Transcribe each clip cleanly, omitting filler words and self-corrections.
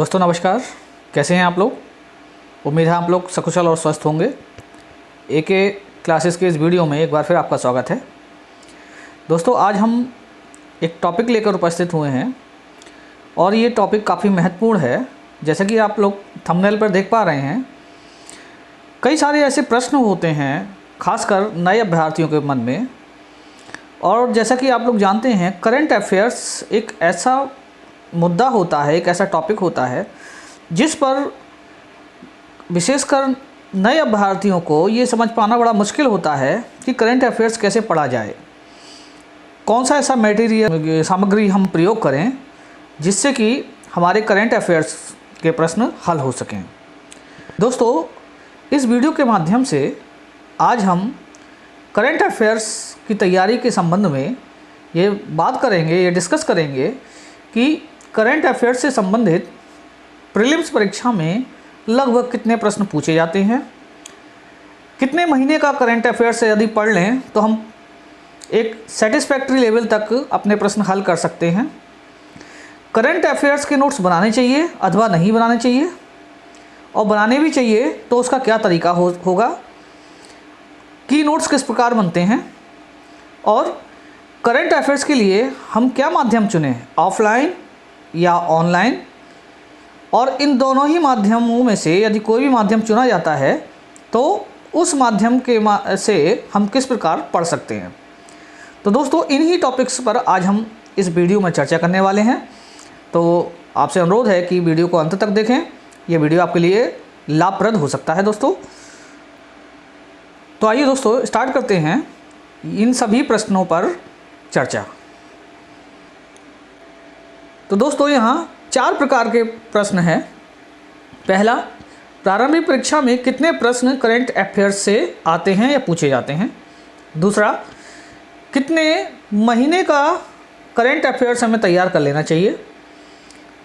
दोस्तों नमस्कार, कैसे हैं आप लोग। उम्मीद है आप लोग सकुशल और स्वस्थ होंगे। एके क्लासेस के इस वीडियो में एक बार फिर आपका स्वागत है। दोस्तों आज हम एक टॉपिक लेकर उपस्थित हुए हैं और ये टॉपिक काफ़ी महत्वपूर्ण है। जैसे कि आप लोग थंबनेल पर देख पा रहे हैं, कई सारे ऐसे प्रश्न होते हैं खासकर नए अभ्यर्थियों के मन में। और जैसा कि आप लोग जानते हैं, करंट अफेयर्स एक ऐसा मुद्दा होता है, एक ऐसा टॉपिक होता है जिस पर विशेषकर नए अभ्यर्थियों को ये समझ पाना बड़ा मुश्किल होता है कि करंट अफेयर्स कैसे पढ़ा जाए, कौन सा ऐसा मटेरियल सामग्री हम प्रयोग करें जिससे कि हमारे करंट अफेयर्स के प्रश्न हल हो सकें। दोस्तों इस वीडियो के माध्यम से आज हम करंट अफेयर्स की तैयारी के संबंध में ये बात करेंगे, ये डिस्कस करेंगे कि करंट अफेयर्स से संबंधित प्रीलिम्स परीक्षा में लगभग कितने प्रश्न पूछे जाते हैं, कितने महीने का करंट अफेयर्स यदि पढ़ लें तो हम एक सेटिस्फैक्ट्री लेवल तक अपने प्रश्न हल कर सकते हैं, करंट अफेयर्स के नोट्स बनाने चाहिए अथवा नहीं बनाने चाहिए, और बनाने भी चाहिए तो उसका क्या तरीका होगा, की नोट्स किस प्रकार बनते हैं, और करंट अफेयर्स के लिए हम क्या माध्यम चुनें, ऑफलाइन या ऑनलाइन, और इन दोनों ही माध्यमों में से यदि कोई भी माध्यम चुना जाता है तो उस माध्यम के से हम किस प्रकार पढ़ सकते हैं। तो दोस्तों इन्हीं टॉपिक्स पर आज हम इस वीडियो में चर्चा करने वाले हैं। तो आपसे अनुरोध है कि वीडियो को अंत तक देखें, ये वीडियो आपके लिए लाभप्रद हो सकता है दोस्तों। तो आइए दोस्तों स्टार्ट करते हैं इन सभी प्रश्नों पर चर्चा। तो दोस्तों यहाँ 4 प्रकार के प्रश्न हैं। पहला, प्रारंभिक परीक्षा में कितने प्रश्न करंट अफेयर्स से आते हैं या पूछे जाते हैं। दूसरा, कितने महीने का करंट अफेयर्स हमें तैयार कर लेना चाहिए।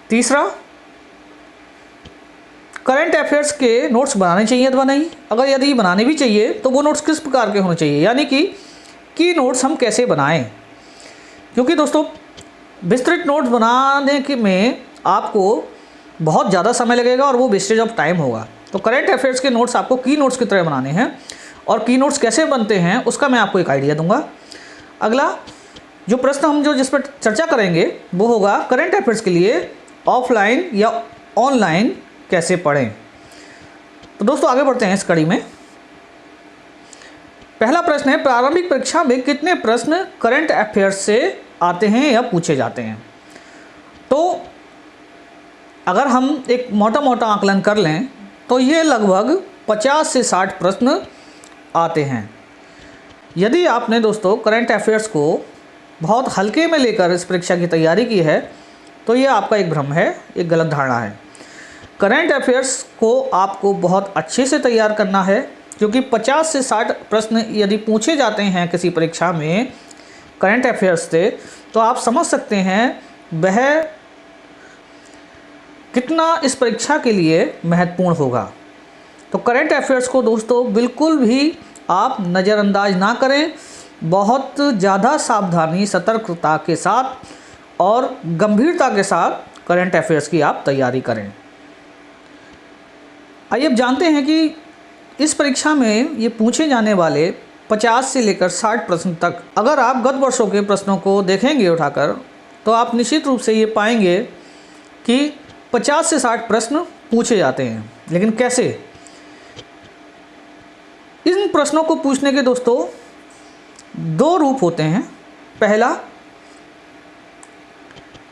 तीसरा, करंट अफेयर्स के नोट्स बनाने चाहिए अथवा नहीं, अगर यदि बनाने भी चाहिए तो वो नोट्स किस प्रकार के होने चाहिए, यानी कि की नोट्स हम कैसे बनाएं। क्योंकि दोस्तों विस्तृत नोट्स बनाने के में आपको बहुत ज़्यादा समय लगेगा और वो वेस्टेज ऑफ टाइम होगा। तो करंट अफेयर्स के नोट्स आपको की नोट्स की तरह बनाने हैं, और की नोट्स कैसे बनते हैं उसका मैं आपको एक आइडिया दूंगा। अगला जो प्रश्न हम जिस पर चर्चा करेंगे वो होगा करंट अफेयर्स के लिए ऑफलाइन या ऑनलाइन कैसे पढ़ें। तो दोस्तों आगे बढ़ते हैं इस कड़ी में। पहला प्रश्न है, प्रारंभिक परीक्षा में कितने प्रश्न करंट अफेयर्स से आते हैं या पूछे जाते हैं। तो अगर हम एक मोटा मोटा आकलन कर लें तो ये लगभग 50 से 60 प्रश्न आते हैं। यदि आपने दोस्तों करंट अफेयर्स को बहुत हल्के में लेकर इस परीक्षा की तैयारी की है तो ये आपका एक भ्रम है, एक गलत धारणा है। करंट अफेयर्स को आपको बहुत अच्छे से तैयार करना है, क्योंकि 50 से 60 प्रश्न यदि पूछे जाते हैं किसी परीक्षा में करंट अफेयर्स से, तो आप समझ सकते हैं वह कितना इस परीक्षा के लिए महत्वपूर्ण होगा। तो करंट अफेयर्स को दोस्तों बिल्कुल भी आप नज़रअंदाज ना करें, बहुत ज़्यादा सावधानी, सतर्कता के साथ और गंभीरता के साथ करंट अफेयर्स की आप तैयारी करें। आइए अब जानते हैं कि इस परीक्षा में ये पूछे जाने वाले 50 से लेकर 60 प्रश्न तक, अगर आप गत वर्षों के प्रश्नों को देखेंगे उठाकर, तो आप निश्चित रूप से ये पाएंगे कि 50 से 60 प्रश्न पूछे जाते हैं। लेकिन कैसे? इन प्रश्नों को पूछने के दोस्तों 2 रूप होते हैं। पहला,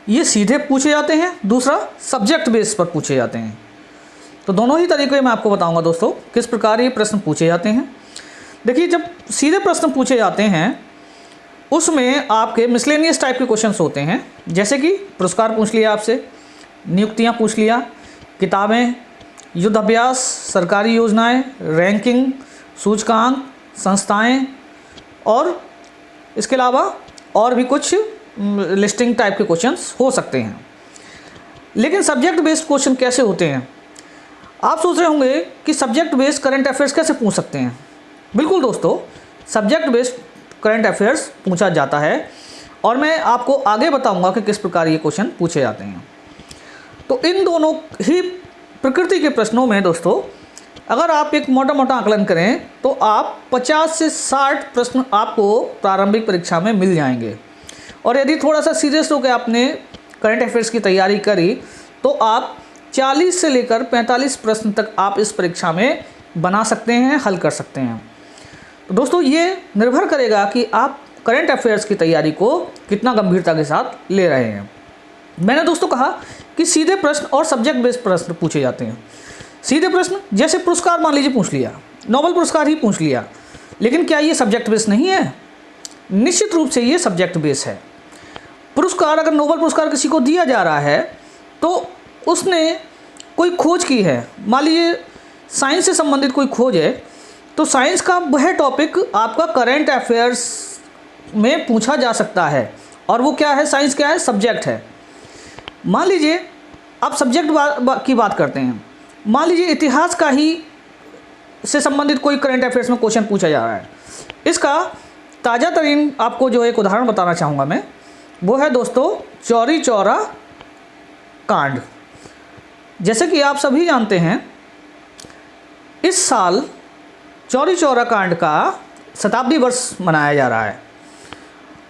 ये सीधे पूछे जाते हैं, दूसरा सब्जेक्ट बेस पर पूछे जाते हैं। तो दोनों ही तरीके मैं आपको बताऊंगा दोस्तों किस प्रकार ये प्रश्न पूछे जाते हैं। देखिए, जब सीधे प्रश्न पूछे जाते हैं उसमें आपके मिसलेनियस टाइप के क्वेश्चंस होते हैं, जैसे कि पुरस्कार पूछ लिया आपसे, नियुक्तियां पूछ लिया, किताबें, युद्ध अभ्यास, सरकारी योजनाएं, रैंकिंग, सूचकांक, संस्थाएं, और इसके अलावा और भी कुछ लिस्टिंग टाइप के क्वेश्चंस हो सकते हैं। लेकिन सब्जेक्ट बेस्ड क्वेश्चन कैसे होते हैं? आप सोच रहे होंगे कि सब्जेक्ट बेस्ड करंट अफेयर्स कैसे पूछ सकते हैं। बिल्कुल दोस्तों, सब्जेक्ट बेस्ड करंट अफेयर्स पूछा जाता है, और मैं आपको आगे बताऊंगा कि किस प्रकार ये क्वेश्चन पूछे जाते हैं। तो इन दोनों ही प्रकृति के प्रश्नों में दोस्तों अगर आप एक मोटा मोटा आकलन करें तो आप 50 से 60 प्रश्न आपको प्रारंभिक परीक्षा में मिल जाएंगे। और यदि थोड़ा सा सीरियस होकर आपने करंट अफेयर्स की तैयारी करी तो आप 40 से लेकर 45 प्रश्न तक आप इस परीक्षा में बना सकते हैं, हल कर सकते हैं। तो दोस्तों ये निर्भर करेगा कि आप करंट अफेयर्स की तैयारी को कितना गंभीरता के साथ ले रहे हैं। मैंने दोस्तों कहा कि सीधे प्रश्न और सब्जेक्ट बेस्ड प्रश्न पूछे जाते हैं। सीधे प्रश्न जैसे पुरस्कार मान लीजिए पूछ लिया, नोबेल पुरस्कार ही पूछ लिया, लेकिन क्या ये सब्जेक्ट बेस्ड नहीं है? निश्चित रूप से ये सब्जेक्ट बेस्ड है। पुरस्कार अगर नोबेल पुरस्कार किसी को दिया जा रहा है तो उसने कोई खोज की है, मान लीजिए साइंस से संबंधित कोई खोज है, तो साइंस का वह टॉपिक आपका करंट अफेयर्स में पूछा जा सकता है। और वो क्या है? साइंस क्या है? सब्जेक्ट है। मान लीजिए आप सब्जेक्ट की बात करते हैं, मान लीजिए इतिहास का ही से संबंधित कोई करंट अफेयर्स में क्वेश्चन पूछा जा रहा है। इसका ताज़ा तरीन आपको जो एक उदाहरण बताना चाहूँगा मैं, वो है दोस्तों चौरी चौरा कांड। जैसे कि आप सभी जानते हैं इस साल चौरी चौरा कांड का शताब्दी वर्ष मनाया जा रहा है।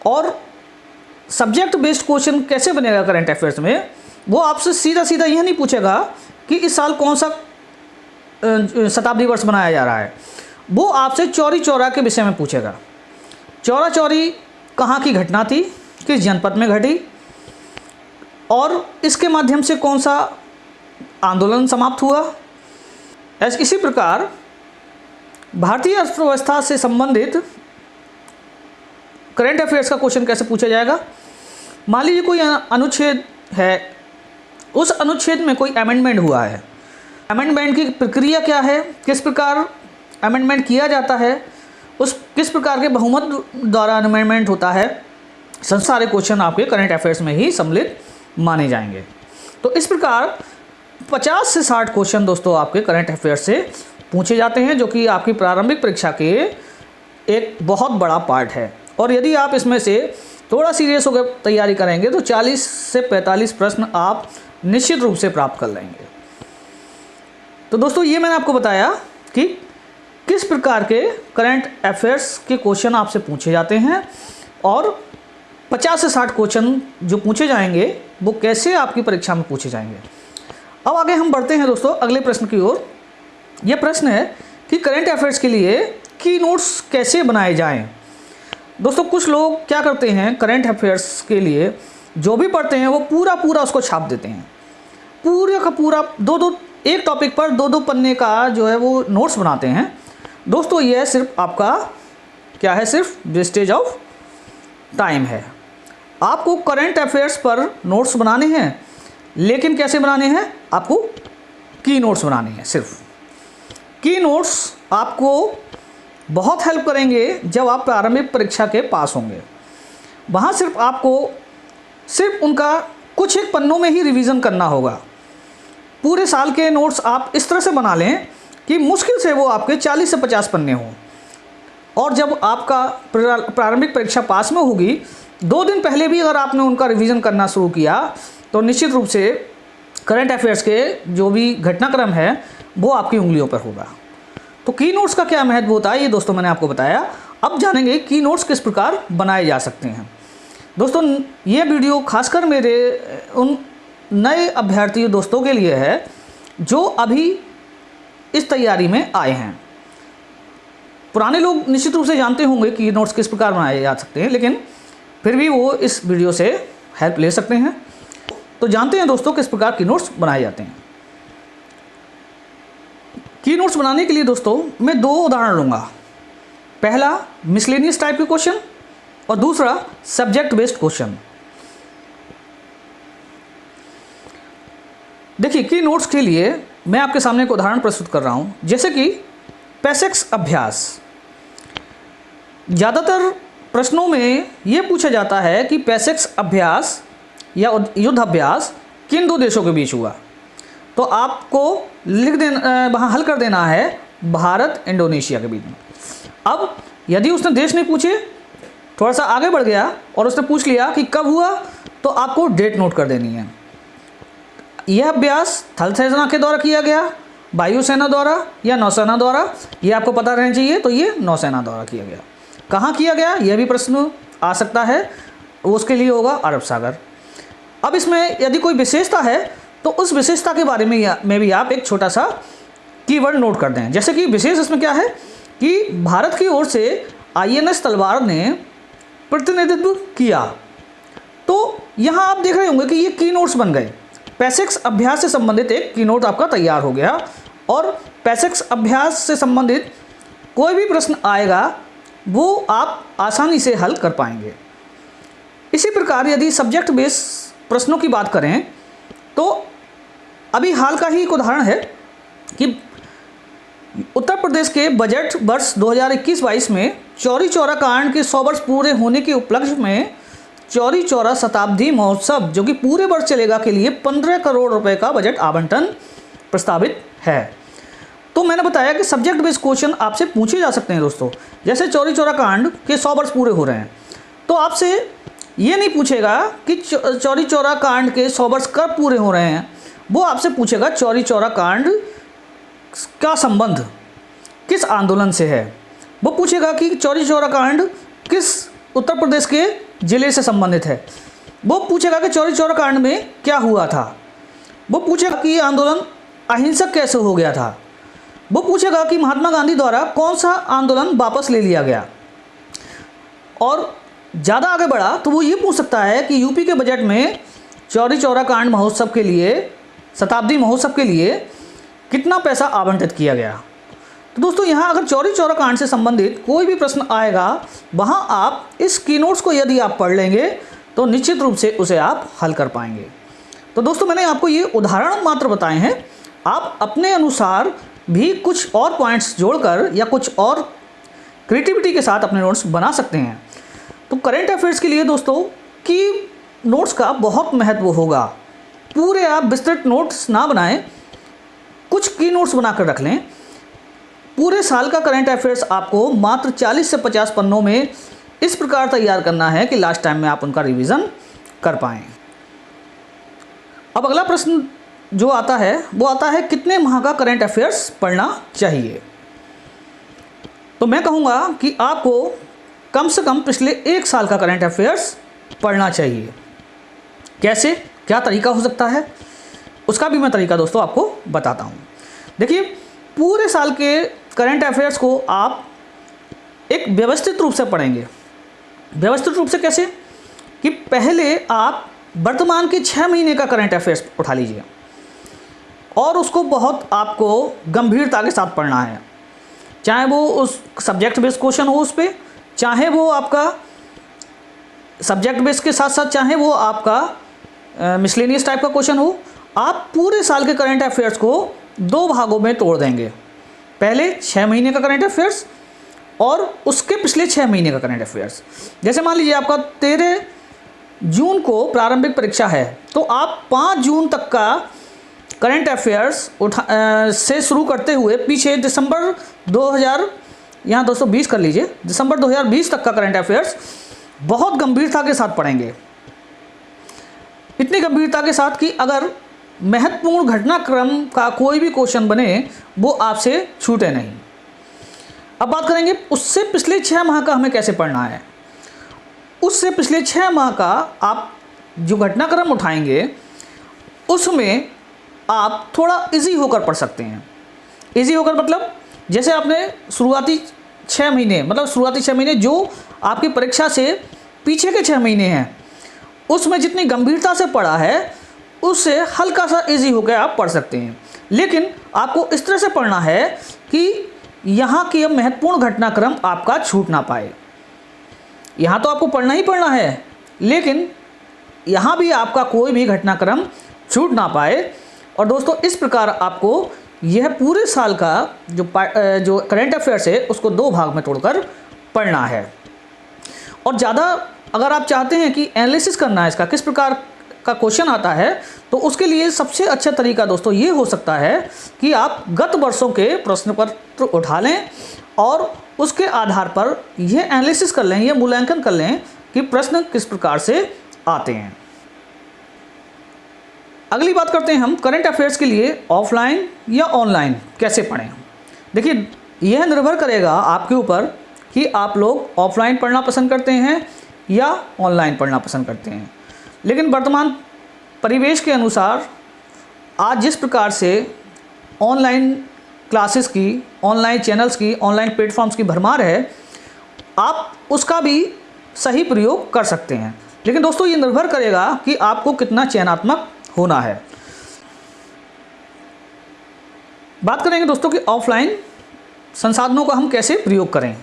और सब्जेक्ट बेस्ड क्वेश्चन कैसे बनेगा करंट अफेयर्स में? वो आपसे सीधा सीधा यह नहीं पूछेगा कि इस साल कौन सा शताब्दी वर्ष मनाया जा रहा है, वो आपसे चौरी चौरा के विषय में पूछेगा। चौरा चौरी कहाँ की घटना थी, किस जनपद में घटी, और इसके माध्यम से कौन सा आंदोलन समाप्त हुआ। इसी प्रकार भारतीय अर्थव्यवस्था से संबंधित करंट अफेयर्स का क्वेश्चन कैसे पूछा जाएगा? मान लीजिए कोई अनुच्छेद है, उस अनुच्छेद में कोई अमेंडमेंट हुआ है, अमेंडमेंट की प्रक्रिया क्या है, किस प्रकार अमेंडमेंट किया जाता है, उस किस प्रकार के बहुमत द्वारा अमेंडमेंट होता है, सारे क्वेश्चन आपके करंट अफेयर्स में ही सम्मिलित माने जाएंगे। तो इस प्रकार 50 से 60 क्वेश्चन दोस्तों आपके करंट अफेयर्स से पूछे जाते हैं, जो कि आपकी प्रारंभिक परीक्षा के एक बहुत बड़ा पार्ट है। और यदि आप इसमें से थोड़ा सीरियस होकर तैयारी करेंगे तो 40 से 45 प्रश्न आप निश्चित रूप से प्राप्त कर लेंगे। तो दोस्तों ये मैंने आपको बताया कि किस प्रकार के करंट अफेयर्स के क्वेश्चन आपसे पूछे जाते हैं और 50 से 60 क्वेश्चन जो पूछे जाएंगे वो कैसे आपकी परीक्षा में पूछे जाएंगे। अब आगे हम बढ़ते हैं दोस्तों अगले प्रश्न की ओर। यह प्रश्न है कि करंट अफेयर्स के लिए की नोट्स कैसे बनाए जाएं। दोस्तों कुछ लोग क्या करते हैं, करंट अफेयर्स के लिए जो भी पढ़ते हैं वो पूरा उसको छाप देते हैं, पूरा का पूरा एक टॉपिक पर 2 पन्ने का जो है वो नोट्स बनाते हैं। दोस्तों यह सिर्फ आपका क्या है, सिर्फ वेस्टेज ऑफ टाइम है। आपको करंट अफेयर्स पर नोट्स बनाने हैं, लेकिन कैसे बनाने हैं? आपको की नोट्स बनाने हैं। सिर्फ की नोट्स आपको बहुत हेल्प करेंगे जब आप प्रारंभिक परीक्षा के पास होंगे। वहाँ सिर्फ आपको उनका कुछ एक पन्नों में ही रिवीजन करना होगा। पूरे साल के नोट्स आप इस तरह से बना लें कि मुश्किल से वो आपके 40 से 50 पन्ने हों। और जब आपका प्रारंभिक परीक्षा पास में होगी, 2 दिन पहले भी अगर आपने उनका रिवीजन करना शुरू किया तो निश्चित रूप से करंट अफेयर्स के जो भी घटनाक्रम है वो आपकी उंगलियों पर होगा। तो की नोट्स का क्या महत्व होता है ये दोस्तों मैंने आपको बताया। अब जानेंगे की नोट्स किस प्रकार बनाए जा सकते हैं। दोस्तों ये वीडियो खासकर मेरे उन नए अभ्यर्थी दोस्तों के लिए है जो अभी इस तैयारी में आए हैं। पुराने लोग निश्चित रूप से जानते होंगे कि नोट्स किस प्रकार बनाए जा सकते हैं, लेकिन फिर भी वो इस वीडियो से हेल्प ले सकते हैं। तो जानते हैं दोस्तों किस प्रकार की नोट्स बनाए जाते हैं। की नोट्स बनाने के लिए दोस्तों मैं 2 उदाहरण लूँगा। पहला मिसलेनियस टाइप के क्वेश्चन और दूसरा सब्जेक्ट बेस्ड क्वेश्चन। देखिए की नोट्स के लिए मैं आपके सामने एक उदाहरण प्रस्तुत कर रहा हूँ, जैसे कि पैसेक्स अभ्यास। ज़्यादातर प्रश्नों में ये पूछा जाता है कि पैसेक्स अभ्यास या युद्ध अभ्यास किन 2 देशों के बीच हुआ। तो आपको लिख देना, वहाँ हल कर देना है भारत इंडोनेशिया के बीच में। अब यदि उसने देश नहीं पूछे, थोड़ा सा आगे बढ़ गया और उसने पूछ लिया कि कब हुआ, तो आपको डेट नोट कर देनी है। यह अभ्यास थल सेना के द्वारा किया गया, वायुसेना द्वारा या नौसेना द्वारा, ये आपको पता रहना चाहिए। तो ये नौसेना द्वारा किया गया। कहाँ किया गया, यह भी प्रश्न आ सकता है, उसके लिए होगा अरब सागर। अब इसमें यदि कोई विशेषता है तो उस विशेषता के बारे में भी आप एक छोटा सा कीवर्ड नोट कर दें। जैसे कि विशेष इसमें क्या है कि भारत की ओर से INS तलवार ने प्रतिनिधित्व किया। तो यहाँ आप देख रहे होंगे कि ये की नोट्स बन गए। पैसिक्स अभ्यास से संबंधित एक की नोट आपका तैयार हो गया और पैसिक्स अभ्यास से संबंधित कोई भी प्रश्न आएगा वो आप आसानी से हल कर पाएंगे। इसी प्रकार यदि सब्जेक्ट बेस प्रश्नों की बात करें तो अभी हाल का ही एक उदाहरण है कि उत्तर प्रदेश के बजट वर्ष 2021-22 में चौरी चौरा कांड के 100 वर्ष पूरे होने के उपलक्ष्य में चौरी चौरा शताब्दी महोत्सव जो कि पूरे वर्ष चलेगा के लिए 15 करोड़ रुपए का बजट आवंटन प्रस्तावित है। तो मैंने बताया कि सब्जेक्ट बेस्ड क्वेश्चन आपसे पूछे जा सकते हैं दोस्तों। जैसे चौरी चौरा कांड के 100 वर्ष पूरे हो रहे हैं तो आपसे ये नहीं पूछेगा कि चौरी चौरा कांड के 100 वर्ष कब पूरे हो रहे हैं, वो आपसे पूछेगा चौरी चौरा कांड का संबंध किस आंदोलन से है। वो पूछेगा कि चौरी चौरा कांड किस उत्तर प्रदेश के ज़िले से संबंधित है। वो पूछेगा कि चौरी चौरा कांड में क्या हुआ था। वो पूछेगा कि ये आंदोलन अहिंसक कैसे हो गया था। वो पूछेगा कि महात्मा गांधी द्वारा कौन सा आंदोलन वापस ले लिया गया। और ज़्यादा आगे बढ़ा तो वो ये पूछ सकता है कि यूपी के बजट में चौरी चौरा कांड महोत्सव के लिए, शताब्दी महोत्सव के लिए कितना पैसा आवंटित किया गया। तो दोस्तों यहाँ अगर चौरी चौरा कांड से संबंधित कोई भी प्रश्न आएगा वहाँ आप इस कीनोट्स को यदि आप पढ़ लेंगे तो निश्चित रूप से उसे आप हल कर पाएंगे। तो दोस्तों मैंने आपको ये उदाहरण मात्र बताए हैं, आप अपने अनुसार भी कुछ और पॉइंट्स जोड़कर या कुछ और क्रिएटिविटी के साथ अपने नोट्स बना सकते हैं। तो करेंट अफेयर्स के लिए दोस्तों की नोट्स का बहुत महत्व होगा। पूरे आप विस्तृत नोट्स ना बनाएं, कुछ की नोट्स बनाकर रख लें। पूरे साल का करंट अफेयर्स आपको मात्र 40 से 50 पन्नों में इस प्रकार तैयार करना है कि लास्ट टाइम में आप उनका रिवीजन कर पाएँ। अब अगला प्रश्न जो आता है वो आता है कितने माह का करंट अफेयर्स पढ़ना चाहिए। तो मैं कहूँगा कि आपको कम से कम पिछले 1 साल का करंट अफेयर्स पढ़ना चाहिए। कैसे, क्या तरीका हो सकता है, उसका भी मैं तरीका दोस्तों आपको बताता हूँ। देखिए, पूरे साल के करंट अफेयर्स को आप एक व्यवस्थित रूप से पढ़ेंगे। व्यवस्थित रूप से कैसे कि पहले आप वर्तमान के 6 महीने का करंट अफेयर्स उठा लीजिए और उसको बहुत आपको गंभीरता के साथ पढ़ना है। चाहे वो उस सब्जेक्ट बेस्ड क्वेश्चन हो उस पर, चाहे वो आपका सब्जेक्ट बेस के साथ साथ चाहे वो आपका मिसलेनियस टाइप का क्वेश्चन हो, आप पूरे साल के करंट अफेयर्स को 2 भागों में तोड़ देंगे। पहले 6 महीने का करंट अफेयर्स और उसके पिछले 6 महीने का करंट अफेयर्स। जैसे मान लीजिए आपका 13 जून को प्रारंभिक परीक्षा है तो आप 5 जून तक का करंट अफेयर्स से शुरू करते हुए पीछे दिसंबर 2000 यहाँ 220 कर लीजिए, दिसंबर 2020 तक का करंट अफेयर्स बहुत गंभीरता के साथ पढ़ेंगे। इतनी गंभीरता के साथ कि अगर महत्वपूर्ण घटनाक्रम का कोई भी क्वेश्चन बने वो आपसे छूटे नहीं। अब बात करेंगे उससे पिछले 6 माह का हमें कैसे पढ़ना है। उससे पिछले 6 माह का आप जो घटनाक्रम उठाएंगे उसमें आप थोड़ा इजी होकर पढ़ सकते हैं। इजी होकर मतलब जैसे आपने शुरुआती 6 महीने मतलब शुरुआती 6 महीने जो आपकी परीक्षा से पीछे के 6 महीने हैं उसमें जितनी गंभीरता से पढ़ा है उससे हल्का सा इजी होकर आप पढ़ सकते हैं। लेकिन आपको इस तरह से पढ़ना है कि यहाँ की महत्वपूर्ण घटनाक्रम आपका छूट ना पाए। यहाँ तो आपको पढ़ना ही पढ़ना है लेकिन यहाँ भी आपका कोई भी घटनाक्रम छूट ना पाए। और दोस्तों इस प्रकार आपको यह पूरे साल का जो करंट अफेयर्स है उसको 2 भाग में तोड़कर पढ़ना है। और ज़्यादा अगर आप चाहते हैं कि एनालिसिस करना है इसका किस प्रकार का क्वेश्चन आता है तो उसके लिए सबसे अच्छा तरीका दोस्तों ये हो सकता है कि आप गत वर्षों के प्रश्न पत्र उठा लें और उसके आधार पर यह एनालिसिस कर लें, यह मूल्यांकन कर लें कि प्रश्न किस प्रकार से आते हैं। अगली बात करते हैं हम करंट अफेयर्स के लिए ऑफलाइन या ऑनलाइन कैसे पढ़ें। देखिए, यह निर्भर करेगा आपके ऊपर कि आप लोग ऑफलाइन पढ़ना पसंद करते हैं या ऑनलाइन पढ़ना पसंद करते हैं। लेकिन वर्तमान परिवेश के अनुसार आज जिस प्रकार से ऑनलाइन क्लासेस की, ऑनलाइन चैनल्स की, ऑनलाइन प्लेटफॉर्म्स की भरमार है, आप उसका भी सही प्रयोग कर सकते हैं। लेकिन दोस्तों, ये निर्भर करेगा कि आपको कितना चयनात्मक होना है। बात करेंगे दोस्तों कि ऑफलाइन संसाधनों का हम कैसे प्रयोग करें।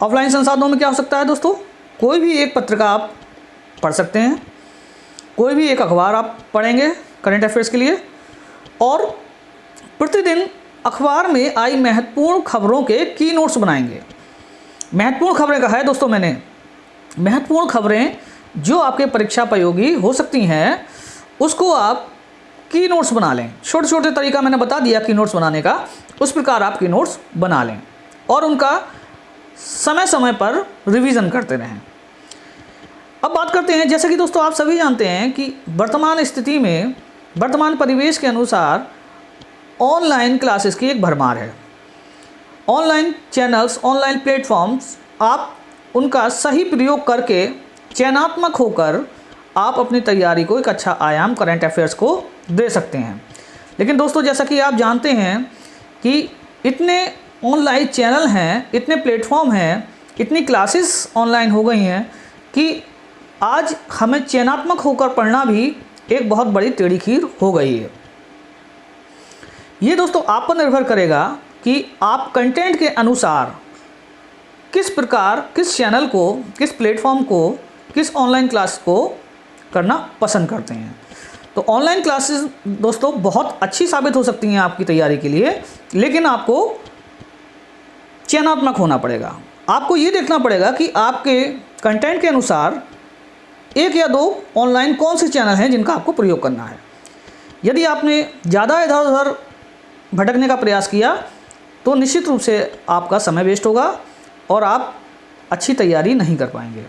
ऑफलाइन संसाधनों में क्या हो सकता है दोस्तों, कोई भी एक पत्रिका आप पढ़ सकते हैं, कोई भी एक अखबार आप पढ़ेंगे करंट अफेयर्स के लिए, और प्रतिदिन अखबार में आई महत्वपूर्ण खबरों के की नोट्स बनाएंगे। महत्वपूर्ण खबरें कहा है दोस्तों मैंने, महत्वपूर्ण खबरें जो आपके परीक्षापयोगी हो सकती हैं, उसको आप की नोट्स बना लें। छोटे छोटे तरीका मैंने बता दिया की नोट्स बनाने का, उस प्रकार आप की नोट्स बना लें और उनका समय समय पर रिवीजन करते रहें। अब बात करते हैं, जैसे कि दोस्तों आप सभी जानते हैं कि वर्तमान स्थिति में, वर्तमान परिवेश के अनुसार ऑनलाइन क्लासेस की एक भरमार है। ऑनलाइन चैनल्स, ऑनलाइन प्लेटफॉर्म्स, आप उनका सही प्रयोग करके चयनात्मक होकर आप अपनी तैयारी को एक अच्छा आयाम करंट अफेयर्स को दे सकते हैं। लेकिन दोस्तों, जैसा कि आप जानते हैं कि इतने ऑनलाइन चैनल हैं, इतने प्लेटफॉर्म हैं, इतनी क्लासेस ऑनलाइन हो गई हैं कि आज हमें चयनात्मक होकर पढ़ना भी एक बहुत बड़ी टेढ़ी खीर हो गई है। ये दोस्तों आप पर निर्भर करेगा कि आप कंटेंट के अनुसार किस प्रकार, किस चैनल को, किस प्लेटफॉर्म को, किस ऑनलाइन क्लास को करना पसंद करते हैं। तो ऑनलाइन क्लासेस दोस्तों बहुत अच्छी साबित हो सकती हैं आपकी तैयारी के लिए, लेकिन आपको चयनात्मक होना पड़ेगा। आपको ये देखना पड़ेगा कि आपके कंटेंट के अनुसार एक या दो ऑनलाइन कौन से चैनल हैं जिनका आपको प्रयोग करना है। यदि आपने ज़्यादा इधर उधर भटकने का प्रयास किया तो निश्चित रूप से आपका समय वेस्ट होगा और आप अच्छी तैयारी नहीं कर पाएंगे।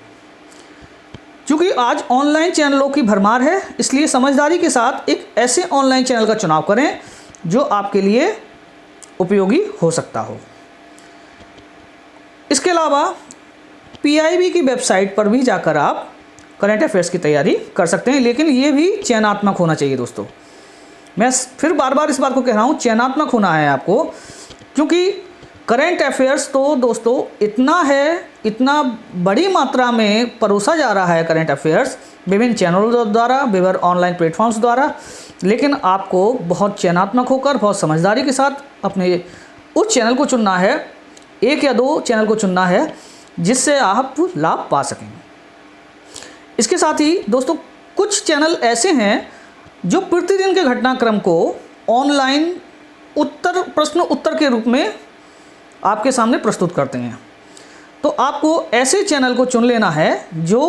क्योंकि आज ऑनलाइन चैनलों की भरमार है, इसलिए समझदारी के साथ एक ऐसे ऑनलाइन चैनल का चुनाव करें जो आपके लिए उपयोगी हो सकता हो। इसके अलावा PIB की वेबसाइट पर भी जाकर आप करंट अफेयर्स की तैयारी कर सकते हैं, लेकिन ये भी चयनात्मक होना चाहिए दोस्तों। मैं फिर बार बार इस बात को कह रहा हूँ, चयनात्मक होना है आपको, क्योंकि करंट अफेयर्स तो दोस्तों इतना है, इतना बड़ी मात्रा में परोसा जा रहा है करंट अफेयर्स विभिन्न चैनलों द्वारा, विभिन्न ऑनलाइन प्लेटफॉर्म्स द्वारा, लेकिन आपको बहुत चयनात्मक होकर, बहुत समझदारी के साथ अपने उस चैनल को चुनना है, एक या दो चैनल को चुनना है जिससे आप लाभ पा सकें। इसके साथ ही दोस्तों कुछ चैनल ऐसे हैं जो प्रतिदिन के घटनाक्रम को ऑनलाइन प्रश्न उत्तर के रूप में आपके सामने प्रस्तुत करते हैं। तो आपको ऐसे चैनल को चुन लेना है जो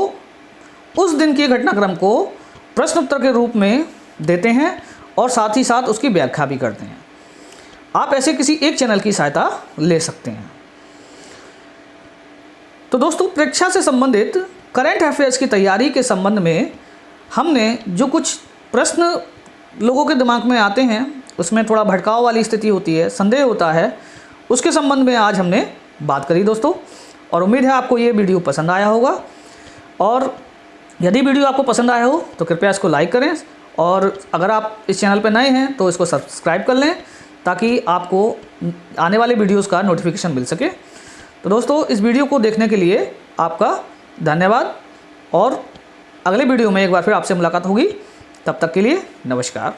उस दिन के घटनाक्रम को प्रश्न उत्तर के रूप में देते हैं और साथ ही साथ उसकी व्याख्या भी करते हैं। आप ऐसे किसी एक चैनल की सहायता ले सकते हैं। तो दोस्तों, परीक्षा से संबंधित करंट अफेयर्स की तैयारी के संबंध में हमने जो कुछ प्रश्न लोगों के दिमाग में आते हैं, उसमें थोड़ा भटकाव वाली स्थिति होती है, संदेह होता है, उसके संबंध में आज हमने बात करी दोस्तों। और उम्मीद है आपको ये वीडियो पसंद आया होगा, और यदि वीडियो आपको पसंद आया हो तो कृपया इसको लाइक करें, और अगर आप इस चैनल पर नए हैं तो इसको सब्सक्राइब कर लें ताकि आपको आने वाले वीडियोज़ का नोटिफिकेशन मिल सके। तो दोस्तों, इस वीडियो को देखने के लिए आपका धन्यवाद, और अगले वीडियो में एक बार फिर आपसे मुलाकात होगी। तब तक के लिए नमस्कार।